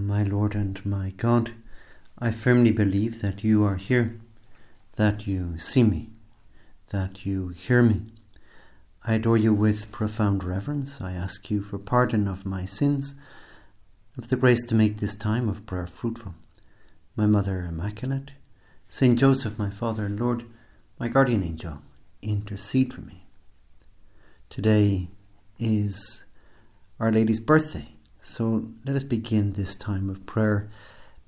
My Lord and my God, I firmly believe that you are here, that you see me, that you hear me. I adore you with profound reverence. I ask you for pardon of my sins, of the grace to make this time of prayer fruitful. My Mother Immaculate, Saint Joseph, my Father and Lord, my guardian angel, intercede for me. Today is Our Lady's birthday, so let us begin this time of prayer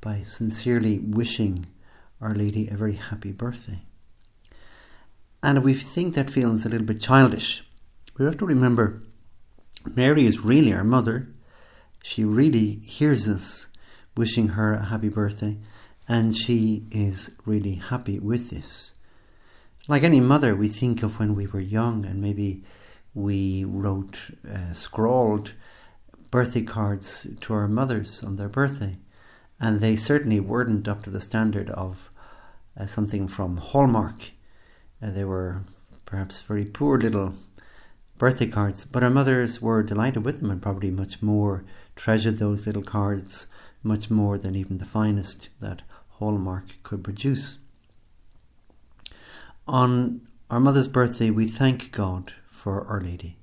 by sincerely wishing Our Lady a very happy birthday. And if we think that feels a little bit childish, we have to remember Mary is really our mother. She really hears us wishing her a happy birthday, and she is really happy with this. Like any mother, we think of when we were young and maybe we wrote, scrawled birthday cards to our mothers on their birthday, and they certainly weren't up to the standard of something from Hallmark. They were perhaps very poor little birthday cards, but our mothers were delighted with them and probably much more treasured those little cards, much more than even the finest that Hallmark could produce. On our mother's birthday, we thank God for Our Lady.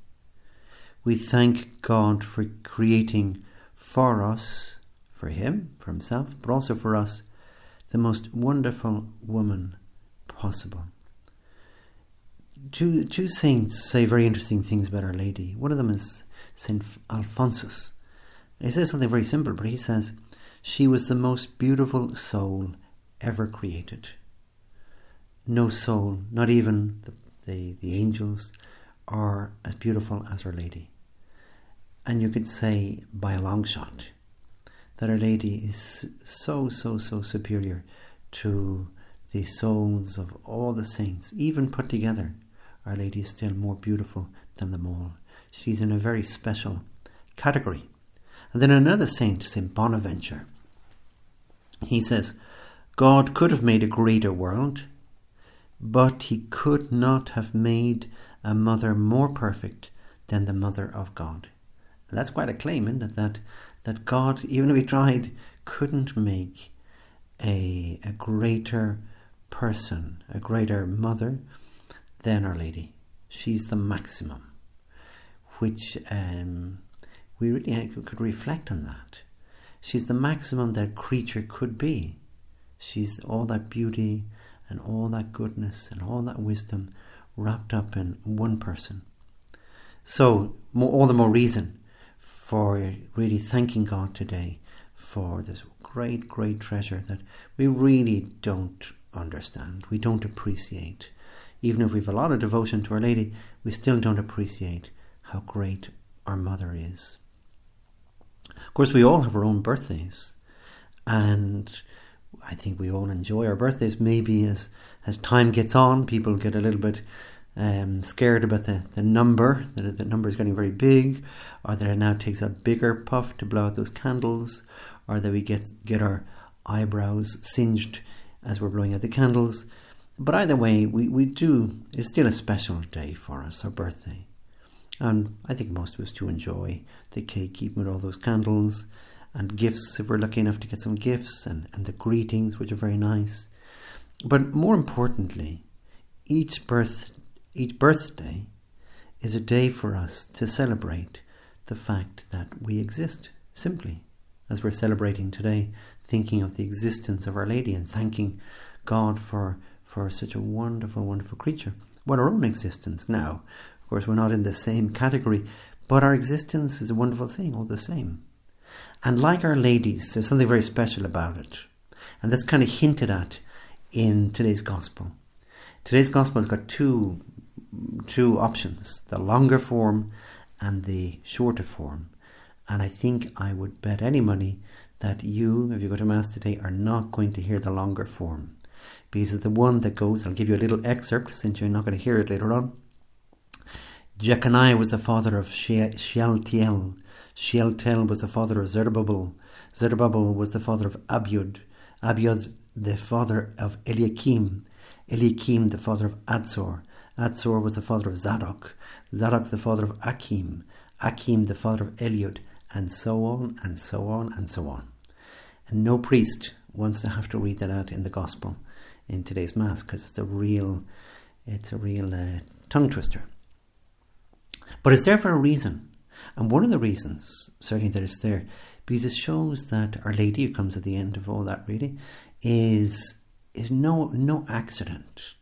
We thank God for creating for us, for Him, for Himself, but also for us, the most wonderful woman possible. Two saints say very interesting things about Our Lady. One of them is Saint Alphonsus. He says something very simple, but he says, she was the most beautiful soul ever created. No soul, not even the angels, are as beautiful as Our Lady. And you could say by a long shot that Our Lady is so superior to the souls of all the saints. Even put together, Our Lady is still more beautiful than them all. She's in a very special category. And then another saint, Saint Bonaventure, he says, God could have made a greater world, but He could not have made a mother more perfect than the Mother of God. And that's quite a claim, isn't it? That God, even if He tried, couldn't make a greater person, a greater mother than Our Lady. She's the maximum, which we really could reflect on that. She's the maximum that a creature could be. She's all that beauty and all that goodness and all that wisdom wrapped up in one person. So, all the more reason for really thanking God today for this great treasure that we really don't understand, we don't appreciate. Even if we have a lot of devotion to Our Lady, we still don't appreciate how great our mother is. Of course, we all have our own birthdays, and I think we all enjoy our birthdays. Maybe as time gets on, people get a little bit scared about the number, that the number is getting very big, or that it now takes a bigger puff to blow out those candles, or that we get our eyebrows singed as we're blowing out the candles. But either way, we do, it's still a special day for us, our birthday. And I think most of us do enjoy the cake, even with all those candles, and gifts, if we're lucky enough to get some gifts, and the greetings, which are very nice. But more importantly, each birthday is a day for us to celebrate the fact that we exist, simply, as we're celebrating today, thinking of the existence of Our Lady and thanking God for such a wonderful creature. Well, our own existence now, of course, we're not in the same category, but our existence is a wonderful thing all the same. And like Our Lady's, there's something very special about it. And that's kind of hinted at in today's Gospel. Today's Gospel has got two options, the longer form and the shorter form. And I think I would bet any money that you, if you go to Mass today, are not going to hear the longer form. Because it's the one that goes, I'll give you a little excerpt since you're not going to hear it later on. Jeconiah was the father of Shealtiel. Shealtiel was the father of Zerubbabel. Zerubbabel was the father of Abiud. Abiud the father of Eliakim. Eliakim the father of Adzor. Adzor was the father of Zadok. Zadok the father of Achim. Achim the father of Eliud. And so on and so on and so on. And no priest wants to have to read that out in the gospel in today's Mass, because it's a real tongue twister. But it's there for a reason. And one of the reasons, certainly, that it's there, because it shows that Our Lady, who comes at the end of all that really, is no accident.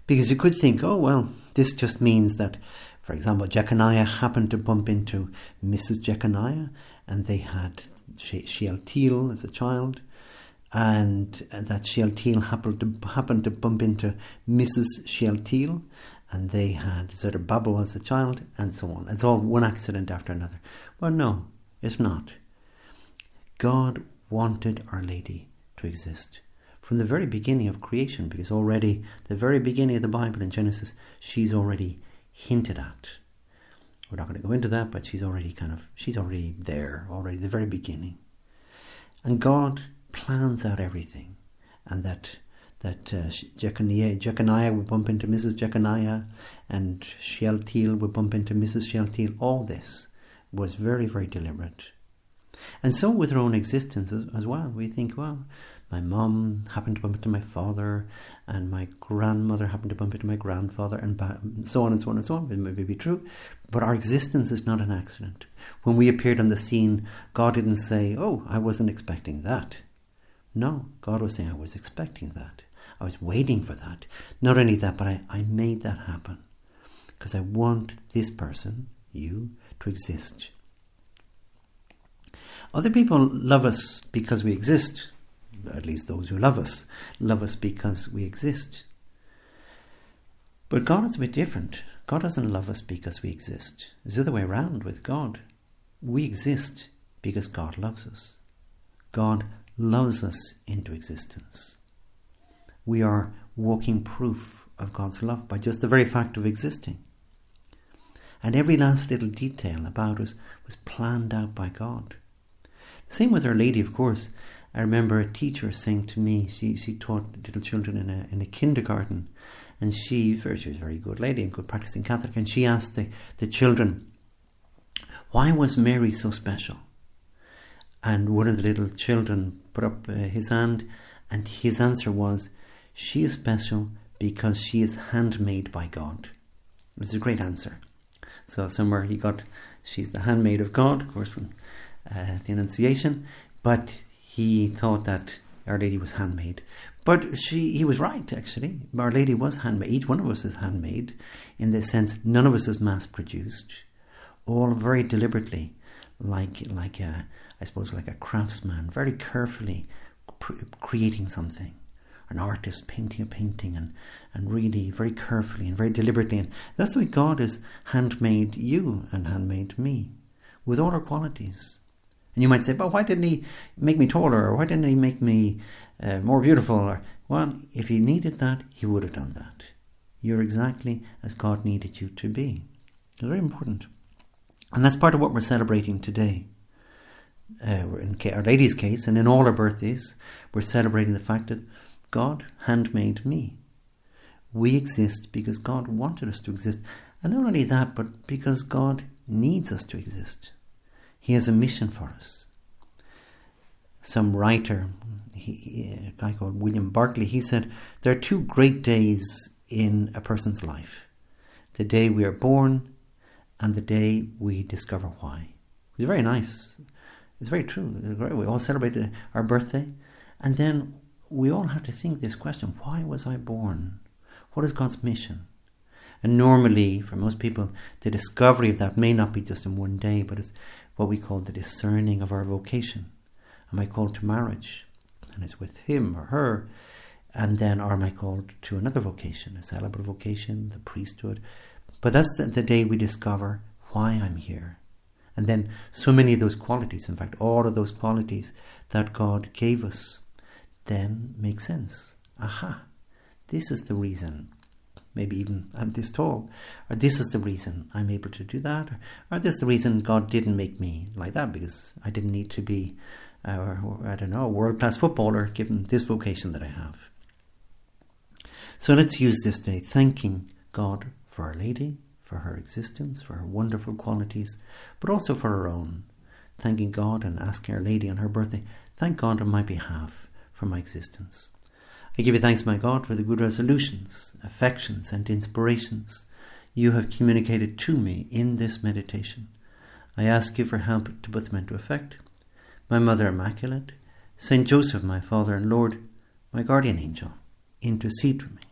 Because you could think, oh, well, this just means that, for example, Jeconiah happened to bump into Mrs. Jeconiah, and they had Shealtiel as a child, and that Shealtiel happened to bump into Mrs. Shealtiel, and they had Zerubbabel as a child, and so on. It's all one accident after another. Well, no, it's not. God wanted Our Lady to exist from the very beginning of creation, because already the very beginning of the Bible in Genesis, she's already hinted at. We're not going to go into that, but she's already there, already the very beginning. And God plans out everything, and that Jeconiah would bump into Mrs. Jeconiah, and Shealtiel would bump into Mrs. Shealtiel. All this was very, very deliberate. And so with our own existence as well. We think, well, my mum happened to bump into my father, and my grandmother happened to bump into my grandfather, and so on and so on and so on. It may be true, but our existence is not an accident. When we appeared on the scene, God didn't say, oh, I wasn't expecting that. No, God was saying, I was expecting that. I was waiting for that. Not only that, but I made that happen, because I want this person, you, to exist. Other people love us because we exist. At least those who love us because we exist. But God is a bit different. God doesn't love us because we exist. It's the other way around with God. We exist because God loves us. God loves us into existence. We are walking proof of God's love by just the very fact of existing. And every last little detail about us was planned out by God. Same with Our Lady, of course. I remember a teacher saying to me, she taught little children in a kindergarten, and she was a very good lady and good practicing Catholic, and she asked the children, why was Mary so special? And one of the little children put up his hand, and his answer was, she is special because she is handmade by God. It was a great answer. So somewhere he got, she's the handmaid of God, of course, from the Annunciation, but he thought that Our Lady was handmade. But he was right, actually. Our Lady was handmade. Each one of us is handmade, in the sense none of us is mass-produced. All very deliberately, like a craftsman, very carefully creating something. An artist painting a painting, and really very carefully and very deliberately. And that's the way God has handmade you and handmade me, with all our qualities. And you might say, but why didn't he make me taller? Or why didn't he make me more beautiful? Or, well, if he needed that, he would have done that. You're exactly as God needed you to be. It's very important. And that's part of what we're celebrating today. In Our Lady's case, and in all our birthdays, we're celebrating the fact that God handmade me. We exist because God wanted us to exist. And not only that, but because God needs us to exist. He has a mission for us. Some writer, a guy called William Barclay, he said, there are two great days in a person's life. The day we are born and the day we discover why. It's very nice. It's very true. We all celebrate our birthday. And then we all have to think this question, why was I born? What is God's mission? And normally, for most people, the discovery of that may not be just in one day, but it's what we call the discerning of our vocation. Am I called to marriage? And it's with him or her. And then, or am I called to another vocation, a celibate vocation, the priesthood? But that's the day we discover why I'm here. And then so many of those qualities, in fact, all of those qualities that God gave us, then make sense. Aha, this is the reason. Maybe even I'm this tall, or this is the reason I'm able to do that, or this is the reason God didn't make me like that, because I didn't need to be, a world-class footballer given this vocation that I have. So let's use this day thanking God for Our Lady, for her existence, for her wonderful qualities, but also for our own. Thanking God and asking Our Lady on her birthday Thank God on my behalf for my existence. I give you thanks, my God, for the good resolutions, affections, and inspirations you have communicated to me in this meditation. I ask you for help to put them into effect. My Mother Immaculate, Saint Joseph, my Father and Lord, my guardian angel, intercede for me.